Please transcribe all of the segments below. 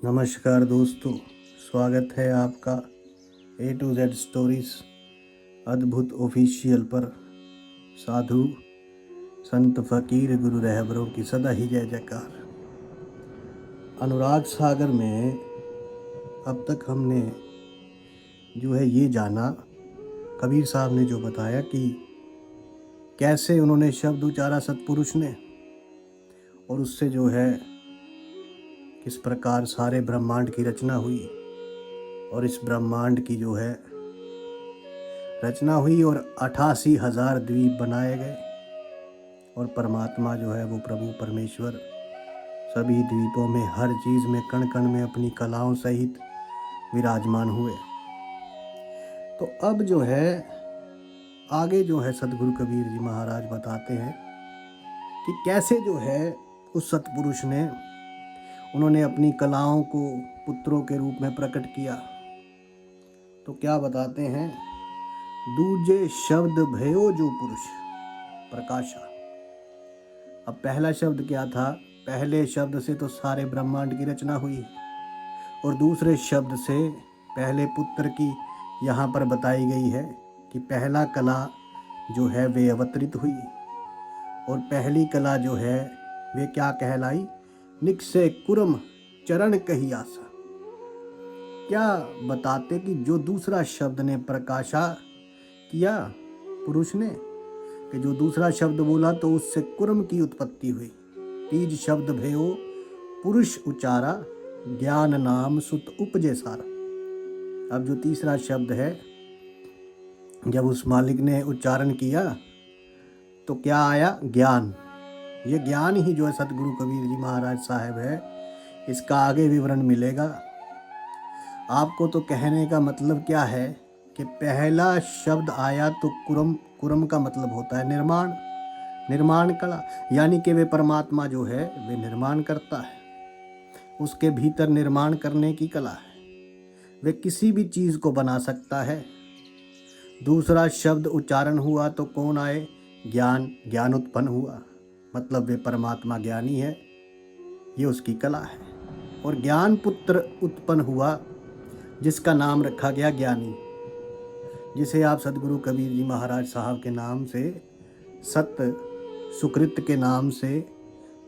नमस्कार दोस्तों, स्वागत है आपका A to Z स्टोरीज अद्भुत ऑफिशियल पर। साधु संत फकीर गुरु रहबरों की सदा ही जय जयकार। अनुराग सागर में अब तक हमने जो है ये जाना, कबीर साहब ने जो बताया कि कैसे उन्होंने शब्द उचारा सतपुरुष ने, और उससे जो है किस प्रकार सारे ब्रह्मांड की रचना हुई, और इस ब्रह्मांड की जो है रचना हुई और 88,000 द्वीप बनाए गए, और परमात्मा जो है वो प्रभु परमेश्वर सभी द्वीपों में हर चीज़ में कण कण में अपनी कलाओं सहित विराजमान हुए। तो अब जो है आगे जो है सतगुरु कबीर जी महाराज बताते हैं कि कैसे जो है उस सतपुरुष ने उन्होंने अपनी कलाओं को पुत्रों के रूप में प्रकट किया। तो क्या बताते हैं, दूजे शब्द भयो जो पुरुष प्रकाशा। अब पहला शब्द क्या था? पहले शब्द से तो सारे ब्रह्मांड की रचना हुई, और दूसरे शब्द से पहले पुत्र की यहाँ पर बताई गई है कि पहला कला जो है वे अवतरित हुई, और पहली कला जो है वे क्या कहलाई? निक्से कुरम चरण कही आशा। क्या बताते कि जो दूसरा शब्द ने प्रकाशा किया पुरुष ने, कि जो दूसरा शब्द बोला तो उससे कुर्म की उत्पत्ति हुई। तीज शब्द भयो पुरुष उचारा, ज्ञान नाम सुत उपजे सारा। अब जो तीसरा शब्द है, जब उस मालिक ने उच्चारण किया तो क्या आया? ज्ञान। ये ज्ञान ही जो है सतगुरु कबीर जी महाराज साहब है, इसका आगे विवरण मिलेगा आपको। तो कहने का मतलब क्या है कि पहला शब्द आया तो कुरम, कुरम का मतलब होता है निर्माण, निर्माण कला, यानी कि वे परमात्मा जो है वे निर्माण करता है, उसके भीतर निर्माण करने की कला है, वे किसी भी चीज़ को बना सकता है। दूसरा शब्द उच्चारण हुआ तो कौन आए? ज्ञान, ज्ञान उत्पन्न हुआ, मतलब वे परमात्मा ज्ञानी है, ये उसकी कला है। और ज्ञान पुत्र उत्पन्न हुआ जिसका नाम रखा गया ज्ञानी, जिसे आप सतगुरु कबीर जी महाराज साहब के नाम से, सत्य सुकृत के नाम से,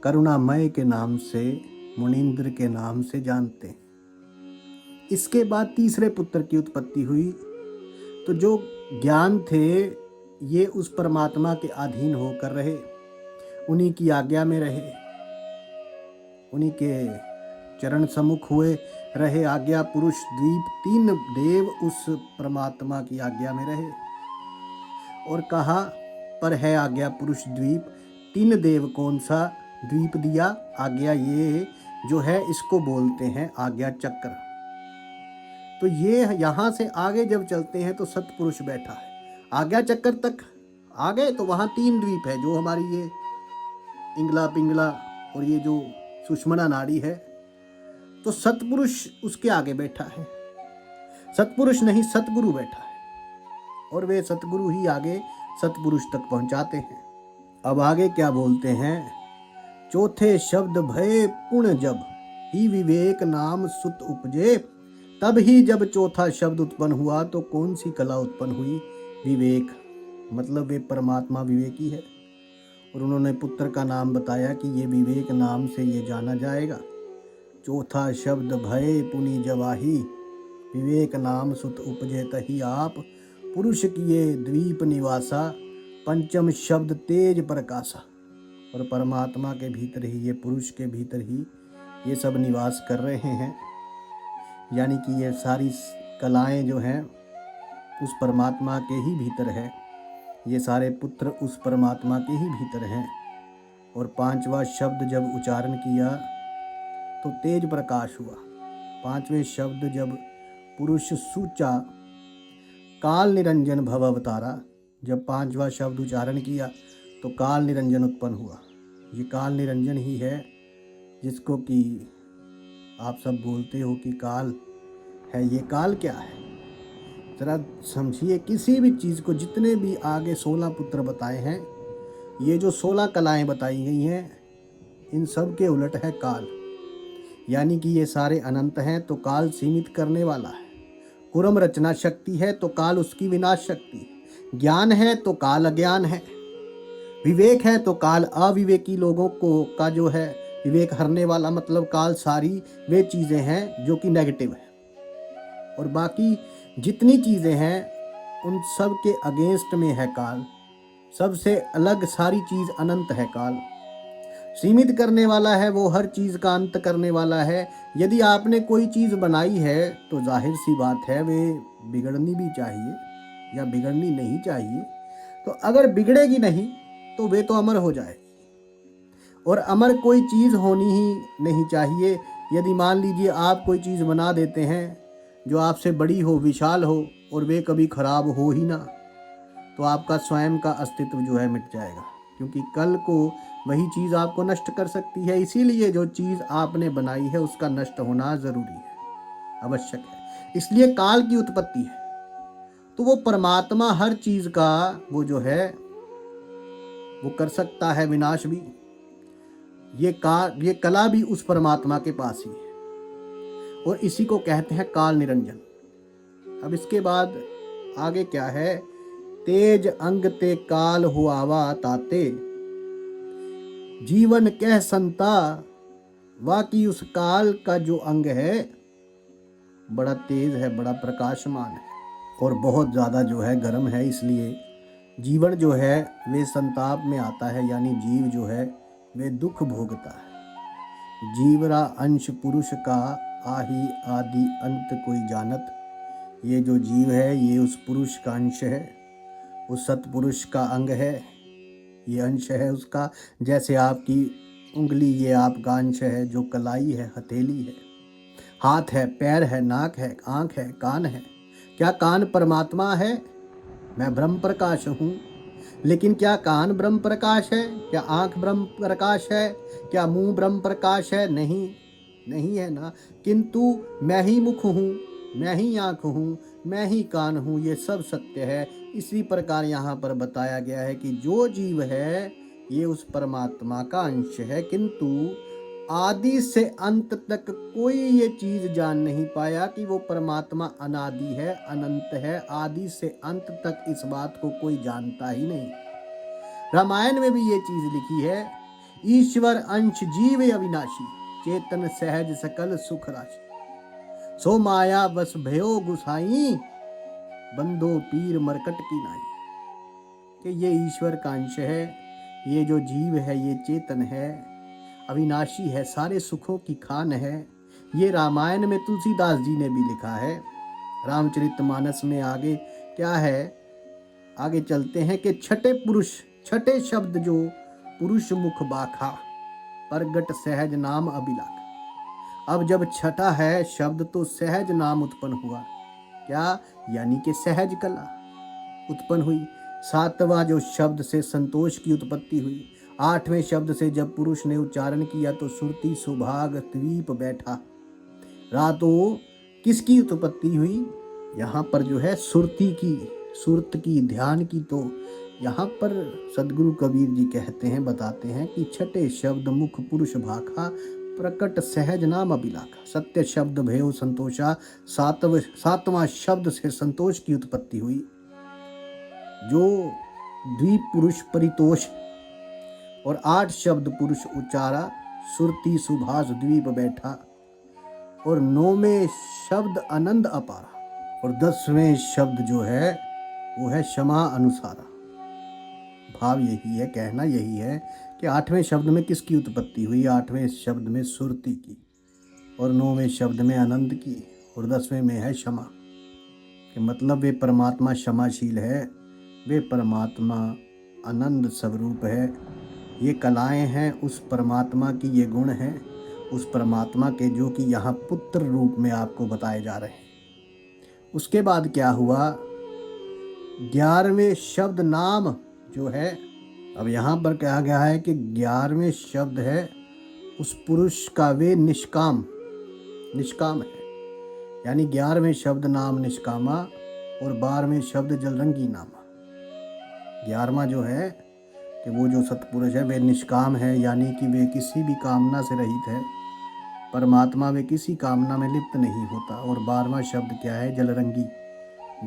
करुणामय के नाम से, मुनींद्र के नाम से जानते हैं। इसके बाद तीसरे पुत्र की उत्पत्ति हुई। तो जो ज्ञान थे ये उस परमात्मा के अधीन होकर रहे, उन्हीं की आज्ञा में रहे, उन्हीं के चरण सम्मुख हुए रहे। आज्ञा पुरुष द्वीप, तीन देव उस परमात्मा की आज्ञा में रहे, और कहा पर है आज्ञा पुरुष द्वीप, तीन देव कौन सा द्वीप दिया? आज्ञा ये जो है इसको बोलते हैं आज्ञा चक्र। तो ये यहाँ से आगे जब चलते हैं तो सतपुरुष बैठा है, आज्ञा चक्र तक आ गए तो वहाँ तीन द्वीप है, जो हमारी ये इंगला पिंगला और ये जो सुषमना नाड़ी है, तो सतपुरुष उसके आगे बैठा है। सतपुरुष नहीं, सतगुरु बैठा है, और वे सतगुरु ही आगे सतपुरुष तक पहुंचाते हैं। अब आगे क्या बोलते हैं? चौथे शब्द भय पुण्य जब ही विवेक नाम सुत उपजे। तब ही जब चौथा शब्द उत्पन्न हुआ तो कौन सी कला उत्पन्न हुई? विवेक, मतलब वे परमात्मा विवेकी है, और उन्होंने पुत्र का नाम बताया कि ये विवेक नाम से ये जाना जाएगा। चौथा शब्द भय पुनि जवाही, विवेक नाम सुत उपजे तही आप, पुरुष किए द्वीप निवासा, पंचम शब्द तेज प्रकाशा। और परमात्मा के भीतर ही, ये पुरुष के भीतर ही ये सब निवास कर रहे हैं, यानी कि ये सारी कलाएं जो हैं उस परमात्मा के ही भीतर है, ये सारे पुत्र उस परमात्मा के ही भीतर हैं। और पांचवा शब्द जब उच्चारण किया तो तेज प्रकाश हुआ। पांचवें शब्द जब पुरुष सूचा, काल निरंजन भव अवतारा, जब पांचवा शब्द उच्चारण किया तो काल निरंजन उत्पन्न हुआ। ये काल निरंजन ही है जिसको कि आप सब बोलते हो कि काल है। ये काल क्या है जरा समझिए। किसी भी चीज़ को, जितने भी आगे 16 पुत्र बताए हैं, ये जो 16 कलाएं बताई गई हैं, इन सब के उलट है काल। यानी कि ये सारे अनंत हैं तो काल सीमित करने वाला है। कुर्म रचना शक्ति है तो काल उसकी विनाश शक्ति है। ज्ञान है तो काल अज्ञान है। विवेक है तो काल अविवेकी लोगों को का जो है विवेक हरने वाला, मतलब काल सारी वे चीज़ें हैं जो कि नेगेटिव है। और बाकी जितनी चीज़ें हैं उन सब के अगेंस्ट में है काल। सबसे अलग सारी चीज़ अनंत है काल। सीमित करने वाला है, वो हर चीज़ का अंत करने वाला है। यदि आपने कोई चीज़ बनाई है तो जाहिर सी बात है वे बिगड़नी भी चाहिए या बिगड़नी नहीं चाहिए। तो अगर बिगड़ेगी नहीं तो वे तो अमर हो जाएगी। और अमर कोई चीज़ होनी ही नहीं चाहिए। यदि मान लीजिए आप कोई चीज़ बना देते हैं जो आपसे बड़ी हो, विशाल हो, और वे कभी खराब हो ही ना, तो आपका स्वयं का अस्तित्व जो है मिट जाएगा, क्योंकि कल को वही चीज़ आपको नष्ट कर सकती है। इसीलिए जो चीज़ आपने बनाई है उसका नष्ट होना ज़रूरी है, आवश्यक है। इसलिए काल की उत्पत्ति है। तो वो परमात्मा हर चीज़ का वो जो है वो कर सकता है विनाश भी। ये कला भी उस परमात्मा के पास ही है, और इसी को कहते हैं काल निरंजन। अब इसके बाद आगे क्या है? तेज अंग ते काल हुआवा ताते, जीवन कह संता, वाकई उस काल का जो अंग है बड़ा तेज है, बड़ा प्रकाशमान है और बहुत ज़्यादा जो है गर्म है। इसलिए जीवन जो है वे संताप में आता है, यानी जीव जो है वे दुख भोगता है। जीवरा अंश पुरुष का आही आदि अंत कोई जानत। ये जो जीव है ये उस पुरुष का अंश है, उस सतपुरुष का अंग है, ये अंश है उसका। जैसे आपकी उंगली ये आपका अंश है, जो कलाई है, हथेली है, हाथ है, पैर है, नाक है, आँख है, कान है। क्या कान परमात्मा है? मैं ब्रह्म प्रकाश हूँ। लेकिन क्या कान ब्रह्म प्रकाश है? क्या आँख ब्रह्म प्रकाश है? क्या मुंह ब्रह्म प्रकाश है? नहीं, नहीं है ना। किंतु मैं ही मुख हूँ, मैं ही आँख हूँ, मैं ही कान हूँ, ये सब सत्य है। इसी प्रकार यहाँ पर बताया गया है कि जो जीव है ये उस परमात्मा का अंश है, किंतु आदि से अंत तक कोई ये चीज जान नहीं पाया कि वो परमात्मा अनादि है, अनंत है। आदि से अंत तक इस बात को कोई जानता ही नहीं। रामायण में भी ये चीज लिखी है, ईश्वर अंश जीव अविनाशी, चेतन सहज सकल सुख राशि, सो माया बस भयो गुसाई, बंदो पीर मरकट की नाई। कि ये ईश्वर का अंश है, ये जो जीव है ये चेतन है, अविनाशी है, सारे सुखों की खान है। ये रामायण में तुलसीदास जी ने भी लिखा है। रामचरितमानस में आगे क्या है? आगे चलते हैं कि छठे पुरुष, छठे शब्द जो पुरुष मुख बाखा, प्रगट सहज नाम अभिलाख। अब जब छठा है शब्द तो सहज नाम उत्पन्न हुआ। क्या? यानी कि सहज कला उत्पन्न हुई। सातवां जो शब्द से संतोष की उत्पत्ति हुई। आठवें शब्द से जब पुरुष ने उच्चारण किया तो सुरती सुभाग द्वीप बैठा। रातों किसकी उत्पत्ति हुई? यहाँ पर जो है सुरती की, सुरत की, ध्यान की। तो यहाँ पर सदगुरु कबीर जी कहते हैं, बताते हैं कि छठे शब्द मुख पुरुष भाखा, प्रकट सहज नाम अभिलाखा। सत्य शब्द भयो संतोषा, सातवां शब्द से संतोष की उत्पत्ति हुई। जो द्वीप पुरुष परितोष, और 8 शब्द पुरुष उच्चारा, सुरती सुभाष द्वीप बैठा, और 9वें शब्द आनंद अपारा, और 10वें शब्द जो है वो है क्षमा अनुसारा। भाव यही है, कहना यही है कि 8वें शब्द में किसकी उत्पत्ति हुई? 8वें शब्द में सुरती की, और 9वें शब्द में आनंद की, और 10वें में है क्षमा। कि मतलब वे परमात्मा क्षमाशील है, वे परमात्मा आनंद स्वरूप है। ये कलाएं हैं उस परमात्मा की, ये गुण हैं उस परमात्मा के, जो कि यहाँ पुत्र रूप में आपको बताए जा रहे हैं। उसके बाद क्या हुआ? 11वें शब्द नाम जो है, अब यहाँ पर कहा गया है कि 11वें शब्द है उस पुरुष का, वे निष्काम, निष्काम है। यानी 11वें शब्द नाम निष्कामा, और 12वें शब्द जलरंगी नामा। 11वां जो है कि वो जो सतपुरुष है वे निष्काम है, यानी कि वे किसी भी कामना से रहित है। परमात्मा वे किसी कामना में लिप्त नहीं होता। और 12वां शब्द क्या है? जलरंगी।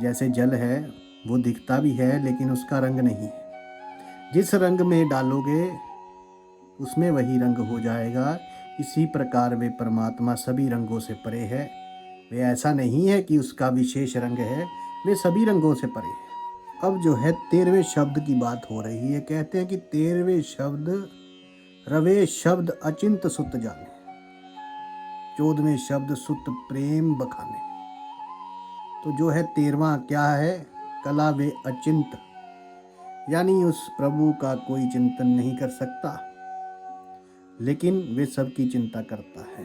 जैसे जल है वो दिखता भी है लेकिन उसका रंग नहीं है। जिस रंग में डालोगे उसमें वही रंग हो जाएगा। इसी प्रकार वे परमात्मा सभी रंगों से परे है। वे ऐसा नहीं है कि उसका विशेष रंग है, वे सभी रंगों से परे है। अब जो है 13वें शब्द की बात हो रही है। कहते हैं कि 13वें शब्द रवे शब्द अचिंत सुत जाने, 14वें शब्द सुत प्रेम बखाने। तो जो है 13वां क्या है? कला वे अचिंत, यानी उस प्रभु का कोई चिंतन नहीं कर सकता लेकिन वे सबकी चिंता करता है।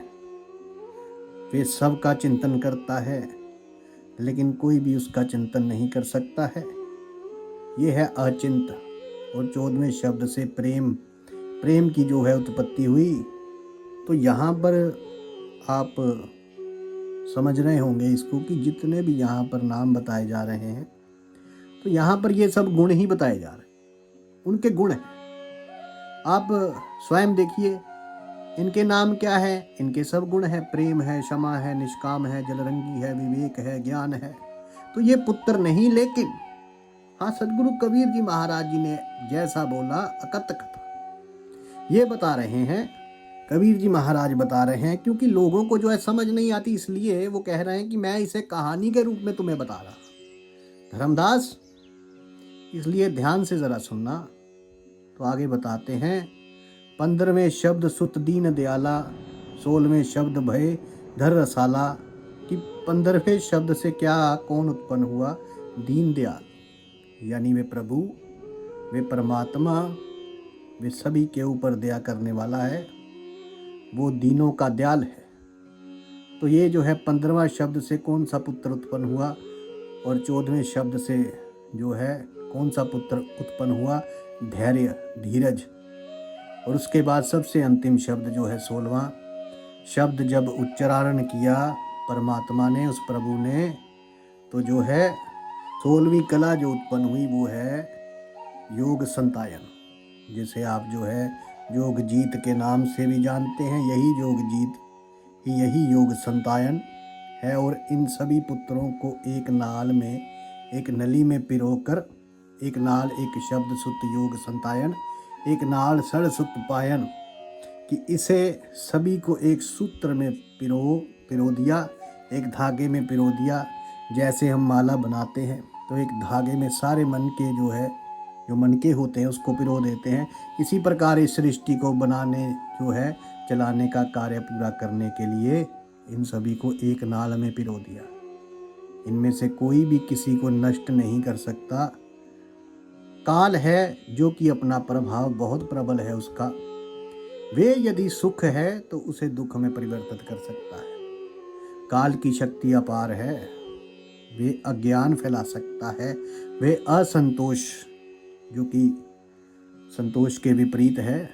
वे सबका चिंतन करता है लेकिन कोई भी उसका चिंतन नहीं कर सकता है। ये है अचिंत। और 14वें शब्द से प्रेम, प्रेम की जो है उत्पत्ति हुई। तो यहाँ पर आप समझ रहे होंगे इसको कि जितने भी यहाँ पर नाम बताए जा रहे हैं तो यहाँ पर ये सब गुण ही बताए जा रहे हैं, उनके गुण हैं। आप स्वयं देखिए इनके नाम क्या है? इनके सब गुण है। प्रेम है, क्षमा है, निष्काम है, जलरंगी है, विवेक है, ज्ञान है। तो ये पुत्र नहीं, लेकिन हाँ, सदगुरु कबीर जी महाराज जी ने जैसा बोला अकत कथा ये बता रहे हैं। कबीर जी महाराज बता रहे हैं क्योंकि लोगों को जो है समझ नहीं आती, इसलिए वो कह रहे हैं कि मैं इसे कहानी के रूप में तुम्हें बता रहा। धर्मदास, इसलिए ध्यान से जरा सुनना। तो आगे बताते हैं। 15वें शब्द सुत दीन दयाला, 16वें शब्द भय धर रसाला। कि 15वें शब्द से क्या कौन उत्पन्न हुआ? दीन दयाल, यानी वे प्रभु, वे परमात्मा, वे सभी के ऊपर दया करने वाला है, वो दीनों का दयाल है। तो ये जो है 15वां शब्द से कौन सा पुत्र उत्पन्न हुआ? और 14वें शब्द से जो है कौन सा पुत्र उत्पन्न हुआ? धैर्य, धीरज। और उसके बाद सबसे अंतिम शब्द जो है 16वां शब्द जब उच्चारण किया परमात्मा ने, उस प्रभु ने, तो जो है 16वीं कला जो उत्पन्न हुई वो है योग संतायन, जिसे आप जो है योग जीत के नाम से भी जानते हैं। यही योग जीत ही, यही योग संतायन है। और इन सभी पुत्रों को एक नाल में, एक नली में पिरोकर, एक नाल एक शब्द सुत योग संतायन, एक नाल सड़ सुत पायन, कि इसे सभी को एक सूत्र में पिरो दिया, एक धागे में पिरो दिया। जैसे हम माला बनाते हैं तो एक धागे में सारे मन के जो है, जो मन के होते हैं उसको पिरो देते हैं। इसी प्रकार इस सृष्टि को बनाने जो है, चलाने का कार्य पूरा करने के लिए इन सभी को एक नाल में पिरो दिया। इनमें से कोई भी किसी को नष्ट नहीं कर सकता। काल है जो कि अपना प्रभाव बहुत प्रबल है उसका, वे यदि सुख है तो उसे दुख में परिवर्तित कर सकता है। काल की शक्ति अपार है, वे अज्ञान फैला सकता है, वे असंतोष जो कि संतोष के विपरीत है,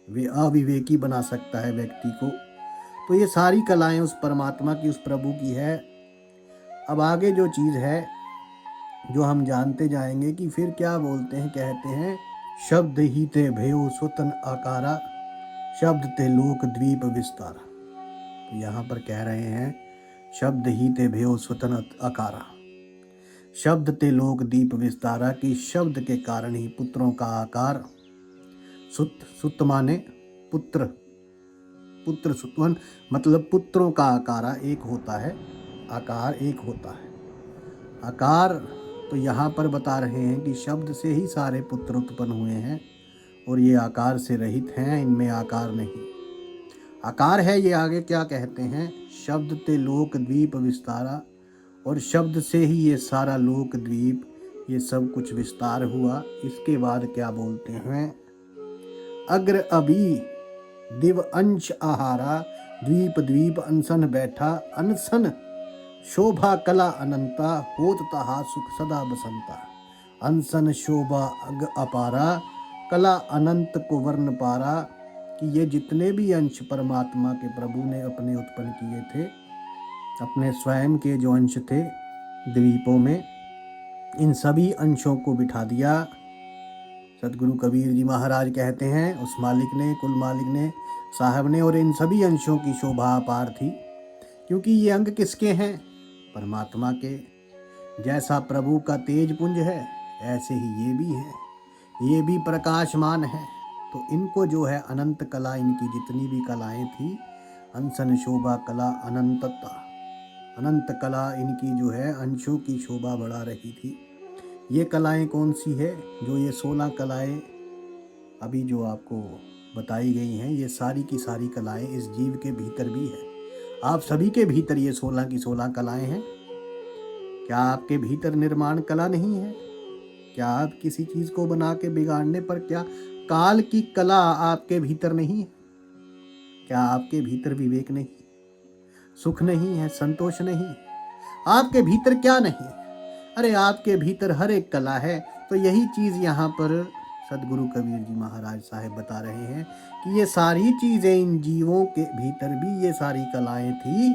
वे अविवेकी बना सकता है व्यक्ति को। तो ये सारी कलाएं उस परमात्मा की, उस प्रभु की है। अब आगे जो चीज़ है जो हम जानते जाएंगे कि फिर क्या बोलते हैं। कहते हैं शब्द ही ते भयो स्वतन आकारा, शब्द ते लोक द्वीप विस्तारा। तो यहाँ पर कह रहे हैं शब्द ही ते भयो स्वतन आकारा, शब्द ते लोक दीप विस्तारा, की शब्द के कारण ही पुत्रों का आकार। सुत माने पुत्र, पुत्र सुतवन मतलब पुत्रों का आकारा एक होता है, आकार एक होता है। आकार तो यहाँ पर बता रहे हैं कि शब्द से ही सारे पुत्र उत्पन्न हुए हैं और ये आकार से रहित हैं, इनमें आकार नहीं। आकार है ये। आगे क्या कहते हैं? शब्द ते लोक द्वीप विस्तारा, और शब्द से ही ये सारा लोक द्वीप, ये सब कुछ विस्तार हुआ। इसके बाद क्या बोलते हैं? अग्र अभी दिव अंश आहारा, द्वीप द्वीप अनसन बैठा, अनसन शोभा कला अनंता, होत तहा सुख सदा बसंता। अनसन शोभा अग अपारा, कला अनंत को वर्ण पारा। कि ये जितने भी अंश परमात्मा के प्रभु ने अपने उत्पन्न किए थे, अपने स्वयं के जो अंश थे द्वीपों में, इन सभी अंशों को बिठा दिया। सदगुरु कबीर जी महाराज कहते हैं उस मालिक ने, कुल मालिक ने साहब ने, और इन सभी अंशों की शोभा अपार थी, क्योंकि ये अंग किसके हैं? परमात्मा के। जैसा प्रभु का तेज पुंज है, ऐसे ही ये भी हैं, ये भी प्रकाशमान है। तो इनको जो है अनंत कला, इनकी जितनी भी कलाएं थी, अंशन शोभा कला अनंतता, अनंत कला इनकी जो है अंशों की शोभा बढ़ा रही थी। ये कलाएं कौन सी है? जो ये 16 कलाएं अभी जो आपको बताई गई हैं, ये सारी की सारी कलाएं इस जीव के भीतर भी है। आप सभी के भीतर ये 16 की 16 कलाएं हैं। क्या आपके भीतर निर्माण कला नहीं है? क्या आप किसी चीज को बना के बिगाड़ने पर, क्या काल की कला आपके भीतर नहीं है? क्या आपके भीतर विवेक नहीं, सुख नहीं है, संतोष नहीं? आपके भीतर क्या नहीं? अरे आपके भीतर हर एक कला है। तो यही चीज यहाँ पर सदगुरु कबीर जी महाराज साहब बता रहे हैं कि ये सारी चीजें इन जीवों के भीतर भी ये सारी कलाएं थी।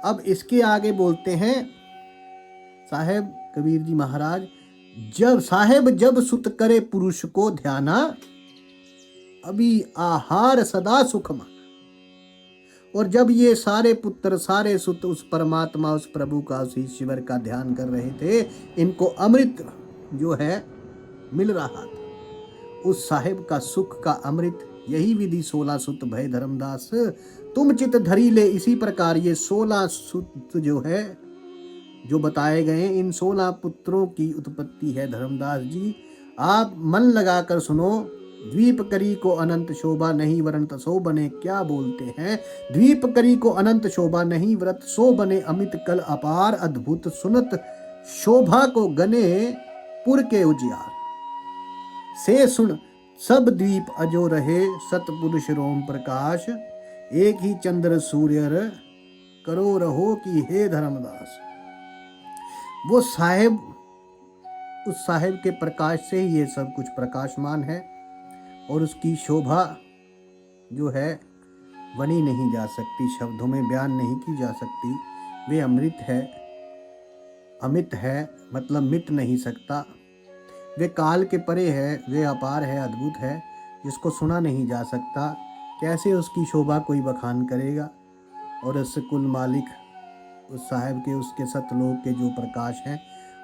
अब इसके आगे बोलते हैं साहेब कबीर जी महाराज, जब सुत करे पुरुष को ध्याना, अभी आहार सदा सुखमा। और जब ये सारे पुत्र सारे सुत उस परमात्मा, उस प्रभु का, उस ईश्वर का ध्यान कर रहे थे, इनको अमृत जो है मिल रहा था। उस साहेब का सुख का अमृत, यही विधि 16 सुत भय धर्मदास तुम चित धरी ले। इसी प्रकार ये 16 सुत जो है, जो बताए गए, इन 16 पुत्रों की उत्पत्ति है धर्मदास जी। आप मन लगाकर सुनो। द्वीप करी को अनंत शोभा, नहीं वरंत सो बने। क्या बोलते हैं? द्वीप करी को अनंत शोभा, नहीं व्रत सो बने। अमित कल अपार अद्भुत सुनत, शोभा को गने पुर के उजियार। से सुन सब द्वीप अजो रहे, सतपुरुष रोम प्रकाश। एक ही चंद्र सूर्य करो रहो कि हे धर्मदास। वो साहेब, उस साहेब के प्रकाश से ही ये सब कुछ प्रकाशमान है, और उसकी शोभा जो है बनी नहीं जा सकती, शब्दों में बयान नहीं की जा सकती। वे अमृत है, अमित है, मतलब मिट नहीं सकता। वे काल के परे है, वे अपार है, अद्भुत है, जिसको सुना नहीं जा सकता। कैसे उसकी शोभा कोई बखान करेगा? और उस कुल मालिक, उस साहेब के, उसके सतलोक के जो प्रकाश है,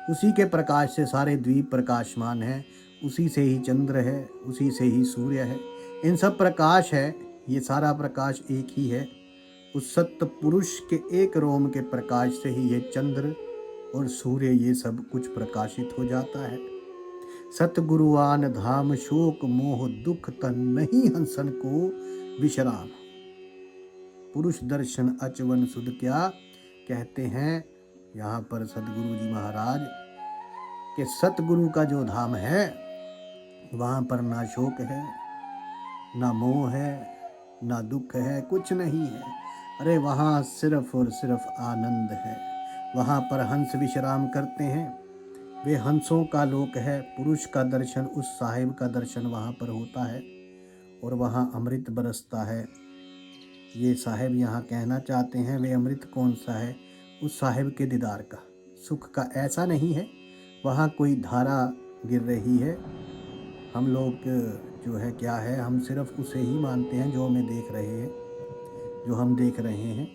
उसी के प्रकाश से सारे द्वीप प्रकाशमान है, उसी से ही चंद्र है, उसी से ही सूर्य है। इन सब प्रकाश है, ये सारा प्रकाश एक ही है। उस सत्य पुरुष के एक रोम के प्रकाश से ही ये चंद्र और सूर्य, ये सब कुछ प्रकाशित हो जाता है। सतगुरुआन धाम शोक मोह दुख तन, नहीं हंसन को विश्राम। पुरुष दर्शन अचवन सुध, क्या कहते हैं यहाँ पर सदगुरु जी महाराज कि सतगुरु का जो धाम है, वहाँ पर ना शोक है, ना मोह है, ना दुख है, कुछ नहीं है। अरे वहाँ सिर्फ और सिर्फ आनंद है। वहाँ पर हंस विश्राम करते हैं, वे हंसों का लोक है। पुरुष का दर्शन, उस साहिब का दर्शन वहाँ पर होता है, और वहाँ अमृत बरसता है। ये साहिब यहाँ कहना चाहते हैं, वे अमृत कौन सा है? उस साहिब के दीदार का, सुख का। ऐसा नहीं है वहाँ कोई धारा गिर रही है। हम लोग जो है क्या है, हम सिर्फ उसे ही मानते हैं जो हमें देख रहे हैं, जो हम देख रहे हैं।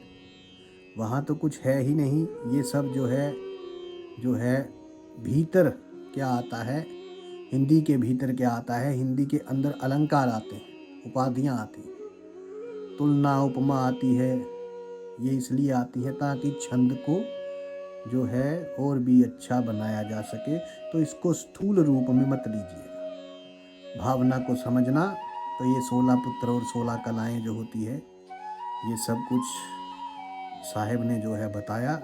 वहाँ तो कुछ है ही नहीं। ये सब जो है भीतर क्या आता है, हिंदी के भीतर क्या आता है, हिंदी के अंदर अलंकार आते हैं, उपाधियाँ आती हैं, तुलना उपमा आती है। ये इसलिए आती है ताकि छंद को जो है और भी अच्छा बनाया जा सके। तो इसको स्थूल रूप में मत लीजिएगा, भावना को समझना। तो ये 16 पुत्र और 16 कलाएं जो होती है, ये सब कुछ साहिब ने जो है बताया।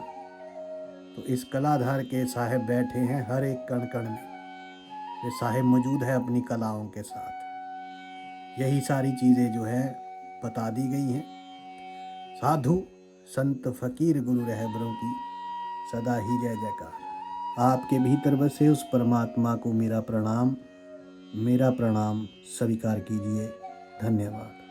तो इस कलाधार के साहिब बैठे हैं हर एक कण कण में। ये साहिब मौजूद है अपनी कलाओं के साथ। यही सारी चीज़ें जो है बता दी गई हैं। साधु संत फकीर गुरु रहबरों की सदा ही जय जयकार। आपके भीतर बसे उस परमात्मा को मेरा प्रणाम स्वीकार कीजिए। धन्यवाद।